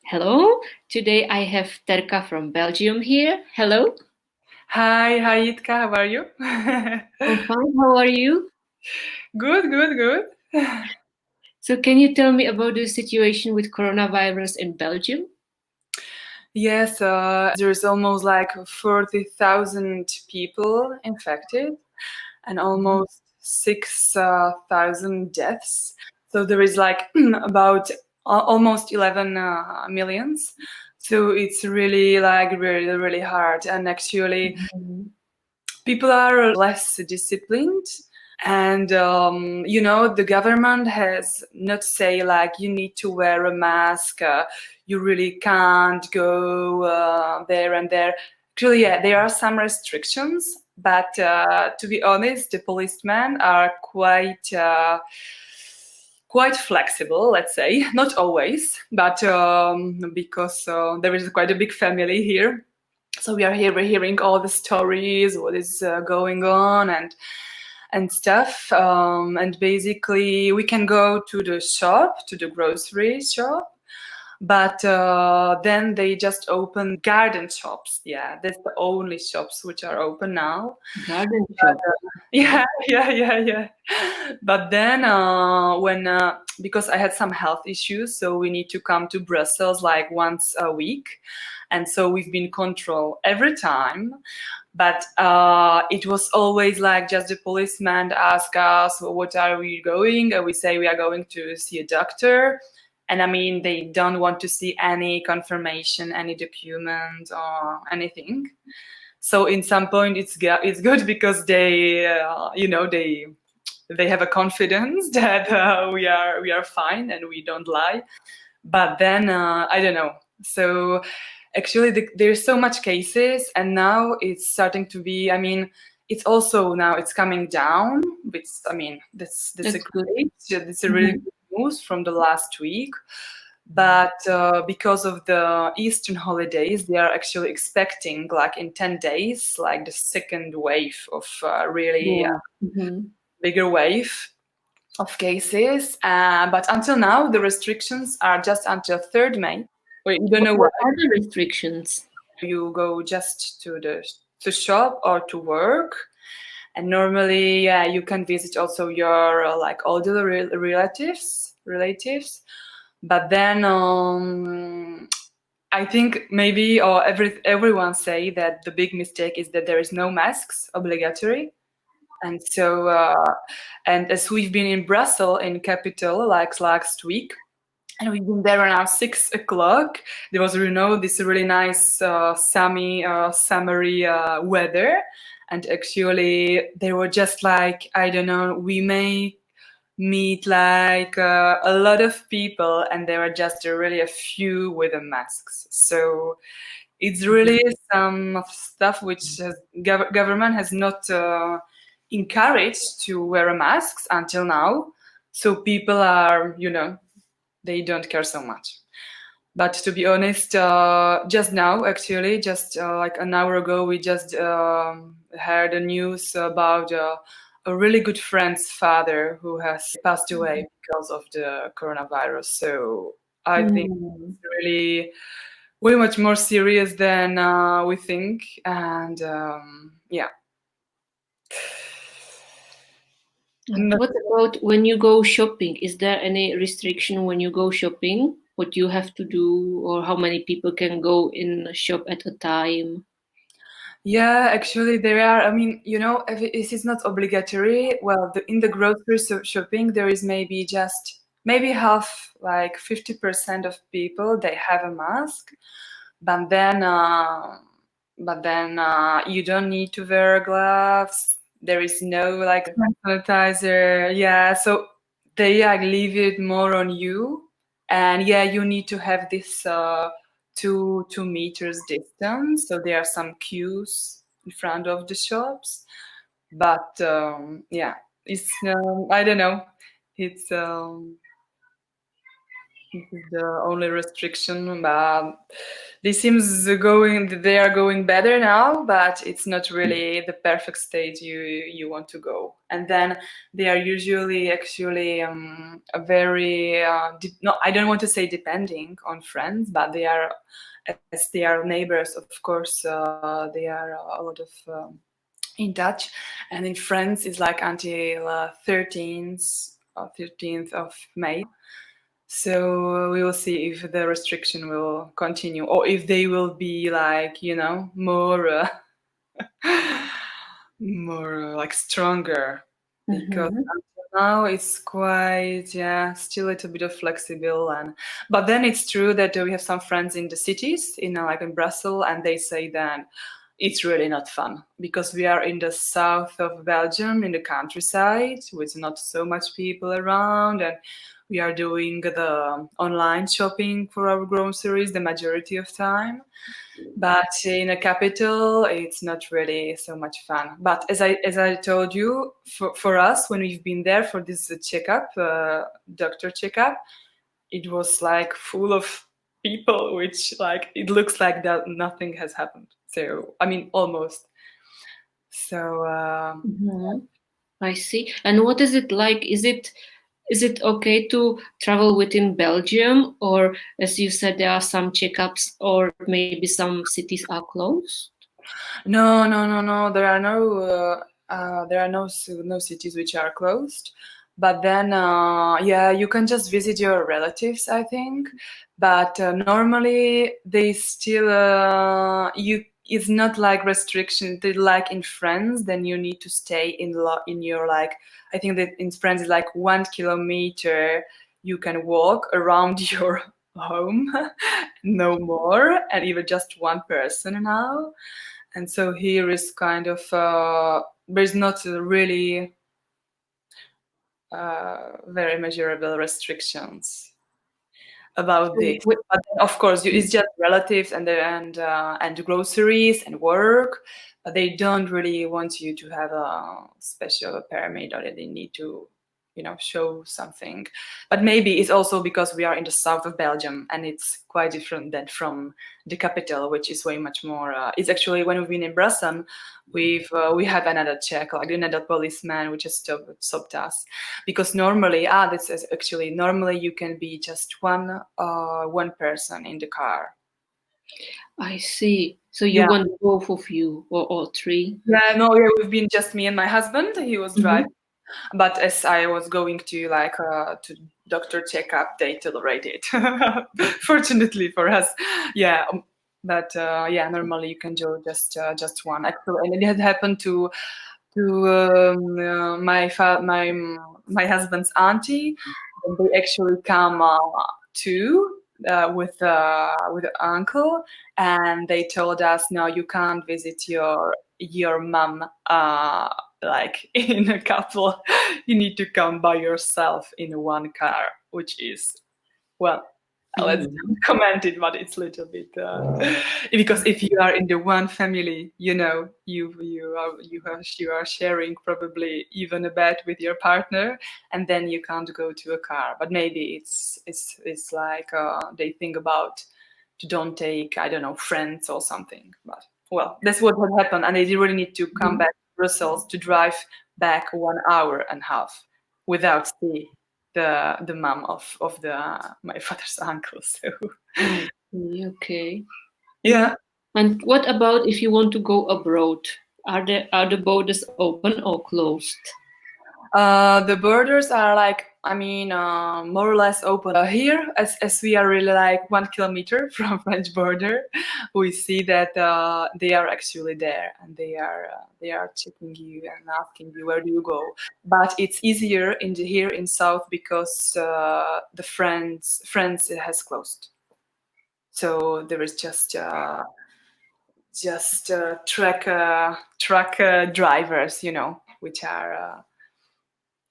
Hello, today I have Terka from Belgium here. Hello, Hi, Itka, how are you? I'm fine. How are you? Good, good, good. So, can you tell me about the situation with coronavirus in Belgium? Yes, there's almost like 40,000 people infected and Mhm. almost 6,000 deaths. So there is like about almost 11 millions. So it's really like really, really hard. And actually, Mhm. people are less disciplined. And the government has not say like you need to wear a mask, you really can't go there and there. Actually, yeah, there are some restrictions, but to be honest, the policemen are quite flexible, let's say. Not always, but because there is quite a big family here, so we're hearing all the stories, what is going on, and stuff. And basically, we can go to the shop, to the grocery shop, but then they just open garden shops. Yeah, that's the only shops which are open now. Garden shop. Okay. Yeah, yeah. But then when because I had some health issues, so we need to come to Brussels like once a week, and so we've been controlled every time. But it was always like just the policeman ask us, "Well, what are we going?" And we say we are going to see a doctor. And I mean, they don't want to see any confirmation, any document or anything. So in some point, it's good because they have a confidence that we are fine and we don't lie. But then I don't know. So actually, there's so much cases, and now it's starting to be. I mean, it's also now it's coming down. Which I mean, that's a That's good. great. It's a really Mhm. good news from the last week. But because of the Eastern holidays, they are actually expecting, like in 10 days, like the second wave of really Yeah. Mhm. bigger wave of cases. But until now, the restrictions are just until 3rd May. Wait, you don't know why. What are the restrictions? You go just to shop or to work. And normally, yeah, you can visit also your like older relatives. But then I think maybe or everyone say that the big mistake is that there is no masks obligatory, and so and as we've been in Brussels in capital like last week, and we've been there around 6 o'clock. There was this really nice summery weather, and actually they were just like I don't know. We may meet like a lot of people, and there were just really a few with the masks. So it's really some stuff which government has not encouraged to wear masks until now. So people are, they don't care so much. But to be honest, just now, actually, just like an hour ago, we just heard the news about a really good friend's father who has passed away because of the coronavirus. So I think Mm. it's really way much more serious than we think. And yeah. And No- what about when you go shopping? Is there any restriction when you go shopping? What you have to do, or how many people can go in a shop at a time? Yeah, actually, there are. I mean, if it is not obligatory. Well, in the grocery shopping, there is maybe just maybe half, like 50% of people they have a mask, but then, you don't need to wear gloves. There is no like sanitizer. Yeah, so they like leave it more on you, and yeah, you need to have this 2 meters distance. So there are some queues in front of the shops, but yeah, it's I don't know. It's This is the only restriction. They are going better now, but it's not really the perfect state you want to go. And then they are usually actually a very no, I don't want to say depending on friends, but they are, as they are neighbors, of course, they are a lot of in touch. And in France, it's like until 13th of May. So we will see if the restriction will continue or if they will be like, more, more like stronger. Because Mm-hmm. until now it's quite, yeah, still a little bit of flexible. But then it's true that we have some friends in the cities, like in Brussels, and they say that it's really not fun because we are in the south of Belgium, in the countryside, with not so much people around, and we are doing the online shopping for our groceries the majority of time. But in a capital, it's not really so much fun. But as I told you, for us, when we've been there for this checkup, doctor checkup, it was like full of people, which like it looks like that nothing has happened. So I mean, almost. So Mm-hmm. I see. And what is it like? Is it okay to travel within Belgium, or as you said, there are some checkups, or maybe some cities are closed? no, no, no, no. There are no cities which are closed. But then, yeah, you can just visit your relatives, I think. But normally, they still you. It's not like restriction. Like in France, then you need to stay in your like. I think that in France it's like 1 kilometer. You can walk around your home, no more, and even just one person now. And so here is kind of there's not really very measurable restrictions about So, this. But then, of course, it's just relatives and groceries and work, but they don't really want you to have a special permit or that they need to, show something. But maybe it's also because we are in the south of Belgium and it's quite different than from the capital, which is way much more. It's actually when we've been in Brussels, we have another check, like another policeman, which has stopped us because normally actually normally you can be just one person in the car. I see. So you Yeah, want both of you, or all three? yeah, no, yeah, we've been just me and my husband. He was Mm-hmm. driving, but as I was going to to doctor checkup, they tolerated. Fortunately for us, yeah. But yeah, normally you can do just one. Actually, and it had happened to my husband's auntie. And they actually come too with uncle, and they told us, no, you can't visit your mom like in a couple. You need to come by yourself in one car, which is, well, let's Mm-hmm. don't comment it, but it's a little bit because if you are in the one family, you are sharing probably even a bed with your partner, and then you can't go to a car. But maybe it's like they think about to don't take, I don't know, friends or something. But well, that's what had happened, and they really need to come back to Brussels to drive back 1 hour and a half without see the mom of the my father's uncle. So I see. Okay. And yeah, and what about if you want to go abroad? Are the borders open or closed? the borders are like, I mean, more or less open here. As we are really like 1 kilometer from French border, we see that they are actually there, and they are checking you and asking you where do you go. But it's easier here in South because the France has closed. So there is just truck drivers, which are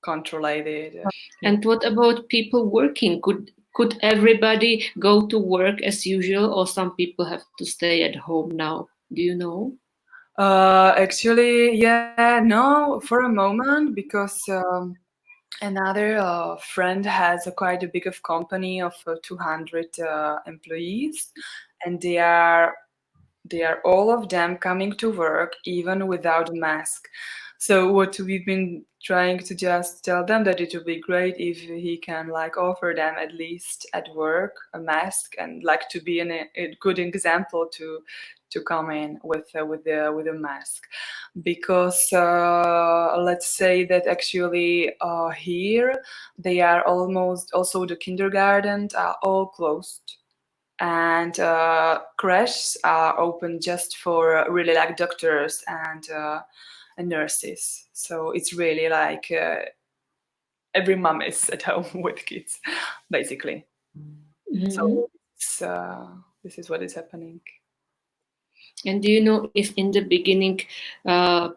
controlled. Yeah. And what about people working? Could everybody go to work as usual, or some people have to stay at home now? Do you know? Actually, yeah, no, for a moment, because Another friend has a quite a big of company of 200 employees, and they are all of them coming to work even without a mask. So what we've been trying to just tell them that it would be great if he can like offer them at least at work a mask and like to be a good example to come in with a mask, because let's say that actually here they are almost also the kindergarten are all closed, and crèches are open just for really like doctors and nurses. So it's really like every mom is at home with kids, basically. Mhm. So this is what is happening. And do you know if in the beginning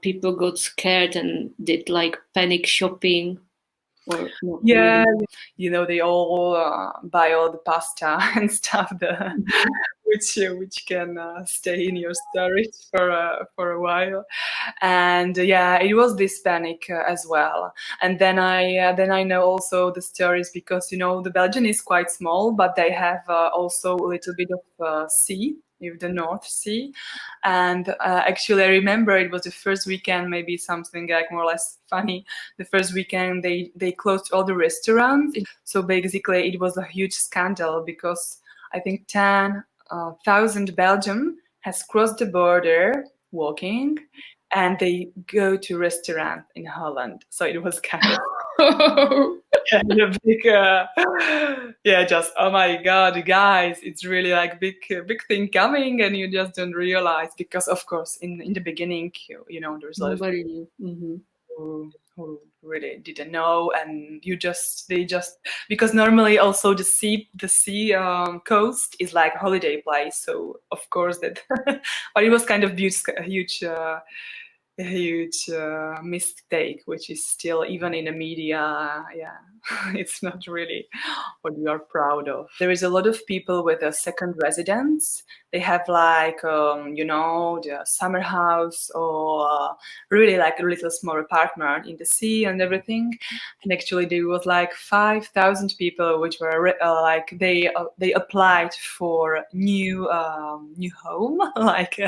people got scared and did like panic shopping or not Yeah, really? they all buy all the pasta and stuff, Mhm. which can stay in your storage for a while. And yeah, it was this panic as well. And then I know also the stories, because the Belgian is quite small, but they have also a little bit of sea, with the North Sea. And actually, I remember it was the first weekend, maybe something like more or less funny. The first weekend they closed all the restaurants. So basically, it was a huge scandal, because I think 10,000 Belgium has crossed the border walking, and they go to restaurant in Holland. So it was kind of kind of big, yeah, just oh my god, guys, it's really like big thing coming, and you just don't realize, because of course in the beginning, there's a lot of Nobody knew. Hmm. who really didn't know, and they just, because normally also the sea coast is like holiday place, so of course that, but it was kind of a huge mistake, which is still even in the media, yeah, it's not really what we are proud of. There is a lot of people with a second residence. They have like, the summer house, or really like a little small apartment in the sea and everything. And actually, there was like 5,000 people which were like they applied for new home, like,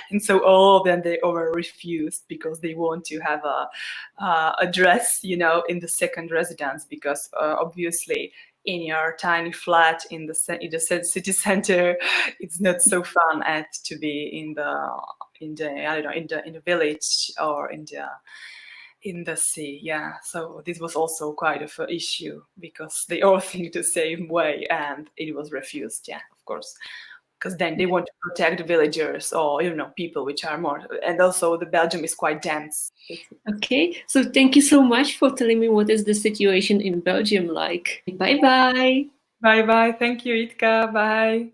and so all of them they were refused, because they want to have a dress, in the second residence, because obviously in your tiny flat in the city center, it's not so fun at to be in the I don't know, in the village, or in the sea. Yeah, so this was also quite of an issue, because they all think the same way, and it was refused. Yeah, of course, because then they want to protect the villagers, or people which are more, and also the Belgium is quite dense. Okay, so thank you so much for telling me what is the situation in Belgium like. Bye bye. Bye bye. Thank you, Itka. Bye.